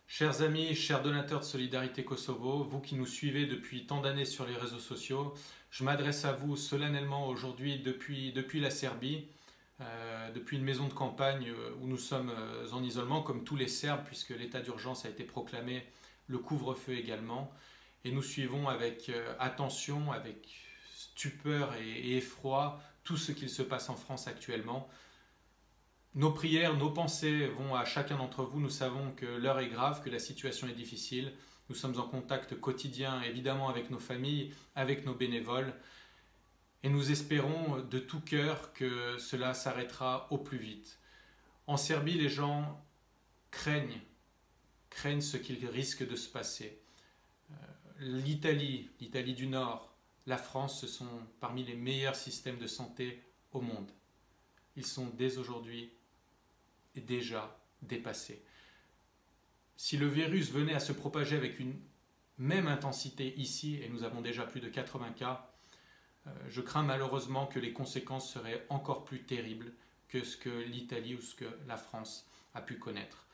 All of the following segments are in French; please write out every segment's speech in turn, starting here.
Chers amis, chers donateurs de Solidarité Kosovo, vous qui nous suivez depuis tant d'années sur les réseaux sociaux, je m'adresse à vous solennellement aujourd'hui depuis la Serbie, depuis une maison de campagne où nous sommes en isolement, comme tous les Serbes, puisque l'état d'urgence a été proclamé, le couvre-feu également. Et nous suivons avec attention, avec stupeur et effroi tout ce qu'il se passe en France actuellement. Nos prières, nos pensées vont à chacun d'entre vous. Nous savons que l'heure est grave, que la situation est difficile. Nous sommes en contact quotidien, évidemment, avec nos familles, avec nos bénévoles. Et nous espérons de tout cœur que cela s'arrêtera au plus vite. En Serbie, les gens craignent ce qu'il risque de se passer. L'Italie du Nord, la France, ce sont parmi les meilleurs systèmes de santé au monde. Ils sont dès aujourd'hui déjà dépassés. Si le virus venait à se propager avec une même intensité ici, et nous avons déjà plus de 80 cas, je crains malheureusement que les conséquences seraient encore plus terribles que ce que l'Italie ou ce que la France a pu connaître.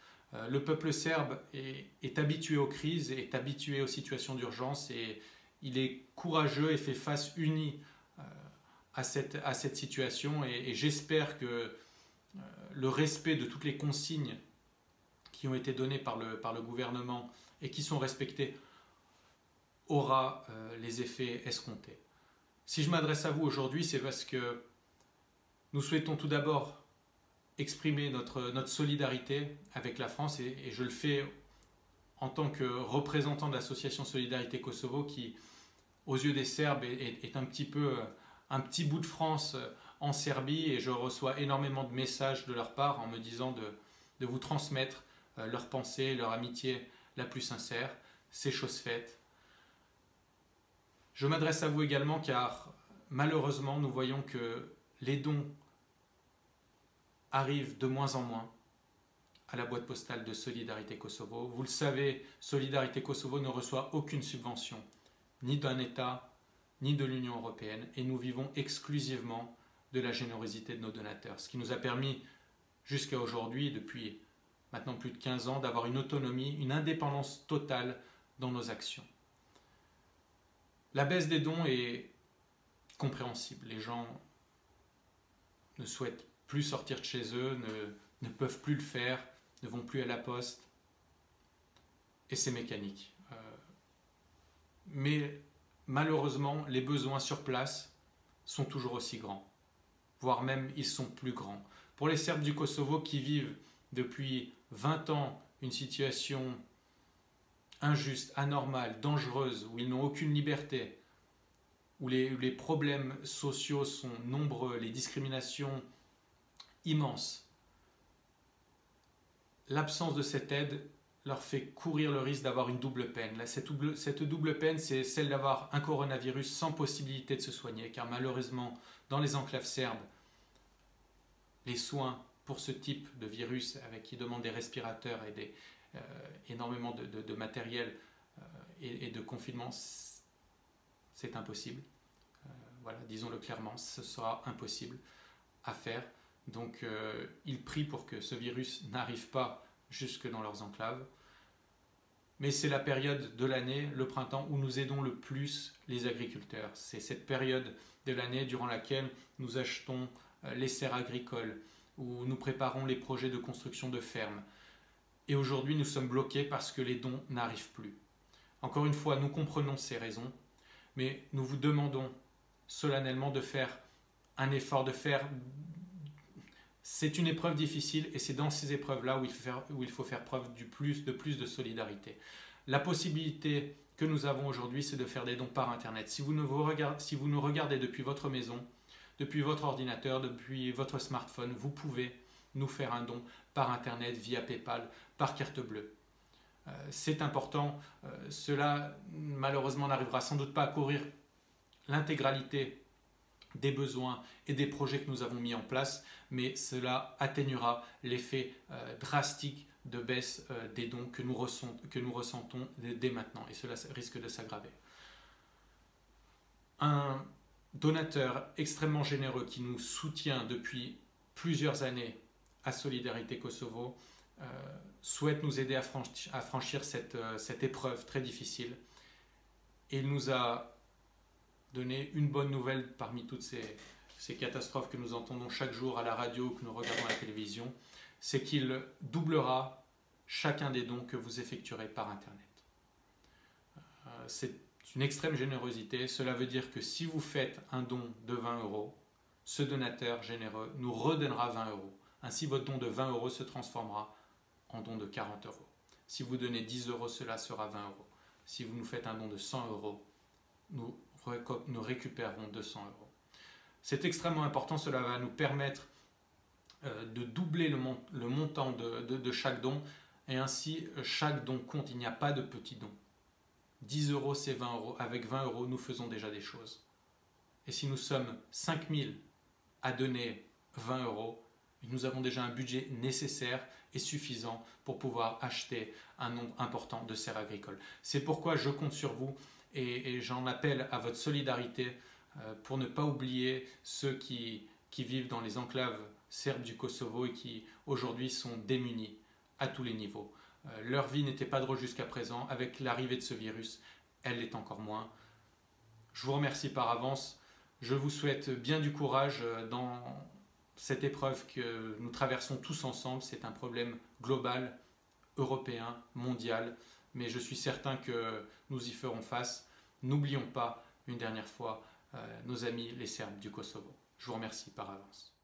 Le peuple serbe est habitué aux crises, est habitué aux situations d'urgence et il est courageux et fait face uni à cette situation et j'espère que le respect de toutes les consignes qui ont été données par le gouvernement et qui sont respectées aura les effets escomptés. Si je m'adresse à vous aujourd'hui, c'est parce que nous souhaitons tout d'abord exprimer notre solidarité avec la France et je le fais en tant que représentant de l'association Solidarité Kosovo qui, aux yeux des Serbes, est un petit peu un petit bout de France en Serbie et je reçois énormément de messages de leur part en me disant de vous transmettre leurs pensées, leur amitié la plus sincère. C'est chose faite. Je m'adresse à vous également car malheureusement nous voyons que les dons arrivent de moins en moins à la boîte postale de Solidarité Kosovo. Vous le savez, Solidarité Kosovo ne reçoit aucune subvention, ni d'un État, ni de l'Union européenne, et nous vivons exclusivement de la générosité de nos donateurs, ce qui nous a permis jusqu'à aujourd'hui, depuis maintenant plus de 15 ans, d'avoir une autonomie, une indépendance totale dans nos actions. La baisse des dons est compréhensible. Les gens ne souhaitent plus sortir de chez eux, ne peuvent plus le faire, ne vont plus à la poste, et c'est mécanique. Mais malheureusement, les besoins sur place sont toujours aussi grands, voire même ils sont plus grands. Pour les Serbes du Kosovo qui vivent depuis 20 ans une situation injuste, anormale, dangereuse, où ils n'ont aucune liberté, où les problèmes sociaux sont nombreux, les discriminations immenses, l'absence de cette aide leur fait courir le risque d'avoir une double peine. Cette double peine, c'est celle d'avoir un coronavirus sans possibilité de se soigner, car malheureusement, dans les enclaves serbes, les soins pour ce type de virus, qui demandent des respirateurs et énormément de matériel et de confinement, c'est impossible. Voilà, disons-le clairement, ce sera impossible à faire. Donc, ils prient pour que ce virus n'arrive pas jusque dans leurs enclaves. Mais c'est la période de l'année, le printemps, où nous aidons le plus les agriculteurs. C'est cette période de l'année durant laquelle nous achetons les serres agricoles, où nous préparons les projets de construction de fermes. Et aujourd'hui, nous sommes bloqués parce que les dons n'arrivent plus. Encore une fois, nous comprenons ces raisons, mais nous vous demandons solennellement de faire un effort, c'est une épreuve difficile et c'est dans ces épreuves-là où il faut faire preuve de plus de solidarité. La possibilité que nous avons aujourd'hui, c'est de faire des dons par Internet. Si vous nous regardez depuis votre maison, depuis votre ordinateur, depuis votre smartphone, vous pouvez nous faire un don par Internet, via PayPal, par carte bleue. C'est important. Cela, malheureusement, n'arrivera sans doute pas à couvrir l'intégralité des besoins et des projets que nous avons mis en place, mais cela atténuera l'effet drastique de baisse des dons que nous ressentons dès maintenant, et cela risque de s'aggraver. Un donateur extrêmement généreux qui nous soutient depuis plusieurs années à Solidarité Kosovo souhaite nous aider à franchir cette épreuve très difficile. Et il nous a donné une bonne nouvelle parmi toutes ces catastrophes que nous entendons chaque jour à la radio, que nous regardons à la télévision, c'est qu'il doublera chacun des dons que vous effectuerez par Internet. C'est une extrême générosité. Cela veut dire que si vous faites un don de 20 euros, ce donateur généreux nous redonnera 20 euros. Ainsi, votre don de 20 euros se transformera en don de 40 euros. Si vous donnez 10 euros, cela sera 20 euros. Si vous nous faites un don de 100 euros, nous récupérerons 200 euros. C'est extrêmement important, cela va nous permettre de doubler le montant de chaque don, et ainsi chaque don compte, il n'y a pas de petit don. 10 euros, c'est 20 euros. Avec 20 euros, nous faisons déjà des choses. Et si nous sommes 5000 à donner 20 euros, nous avons déjà un budget nécessaire et suffisant pour pouvoir acheter un nombre important de serres agricoles. C'est pourquoi je compte sur vous et j'en appelle à votre solidarité pour ne pas oublier ceux qui vivent dans les enclaves serbes du Kosovo et qui aujourd'hui sont démunis à tous les niveaux. Leur vie n'était pas drôle jusqu'à présent. Avec l'arrivée de ce virus, elle l'est encore moins. Je vous remercie par avance. Je vous souhaite bien du courage dans cette épreuve que nous traversons tous ensemble. C'est un problème global, européen, mondial, mais je suis certain que nous y ferons face. N'oublions pas une dernière fois nos amis les Serbes du Kosovo. Je vous remercie par avance.